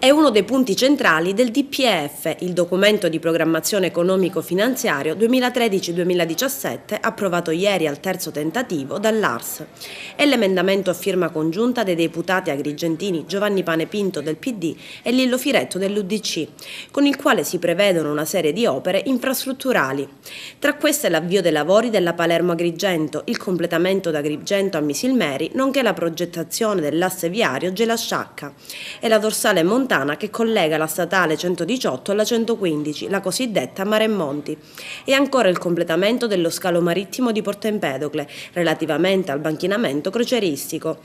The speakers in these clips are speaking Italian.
è uno dei punti centrali del DPEF, il documento di programmazione economico-finanziario 2013-2017, approvato ieri al terzo tentativo dall'ARS. È l'emendamento a firma congiunta dei deputati agrigentini Giovanni Panepinto del PD e Lillo Firetto dell'UDC, con il quale si prevedono una serie di opere infrastrutturali. Tra queste l'avvio dei lavori della Palermo-Agrigento, il completamento da Agrigento a Misilmeri, nonché la progettazione dell'asse viario Gela-Sciacca e la dorsale montana che collega la statale 118 alla 115, la cosiddetta Mare Monti, e ancora il completamento dello scalo marittimo di Porto Empedocle relativamente al banchinamento crocieristico.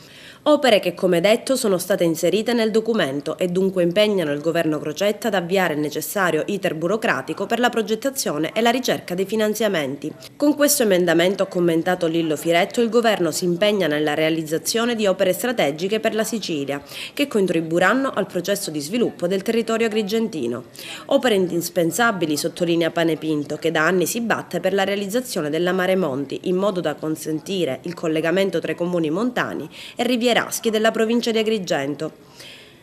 Opere che, come detto, sono state inserite nel documento e dunque impegnano il governo Crocetta ad avviare il necessario iter burocratico per la progettazione e la ricerca dei finanziamenti. Con questo emendamento, ha commentato Lillo Firetto, il governo si impegna nella realizzazione di opere strategiche per la Sicilia, che contribuiranno al processo di sviluppo del territorio agrigentino. Opere indispensabili, sottolinea Panepinto, che da anni si batte per la realizzazione della Mare Monti, in modo da consentire il collegamento tra i comuni montani e rivieraschi della provincia di Agrigento.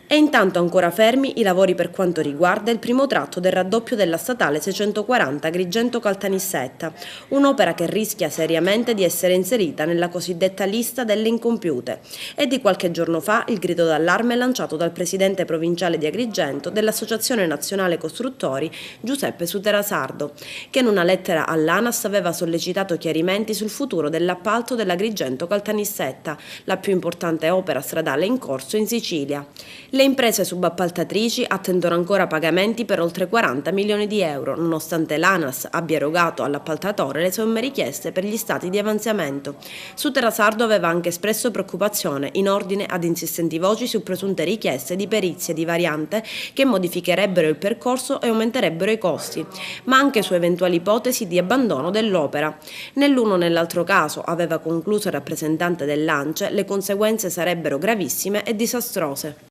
E intanto ancora fermi i lavori per quanto riguarda il primo tratto del raddoppio della statale 640 Agrigento-Caltanissetta, un'opera che rischia seriamente di essere inserita nella cosiddetta lista delle incompiute. E di qualche giorno fa il grido d'allarme lanciato dal presidente provinciale di Agrigento dell'Associazione Nazionale Costruttori Giuseppe Suterasardo, che in una lettera all'ANAS aveva sollecitato chiarimenti sul futuro dell'appalto dell'Agrigento-Caltanissetta, la più importante opera stradale in corso in Sicilia. Le imprese subappaltatrici attendono ancora pagamenti per oltre 40 milioni di euro, nonostante l'ANAS abbia erogato all'appaltatore le somme richieste per gli stati di avanzamento. Suterasardo aveva anche espresso preoccupazione in ordine ad insistenti voci su presunte richieste di perizie di variante che modificherebbero il percorso e aumenterebbero i costi, ma anche su eventuali ipotesi di abbandono dell'opera. Nell'uno o nell'altro caso, aveva concluso il rappresentante dell'ANCE, le conseguenze sarebbero gravissime e disastrose.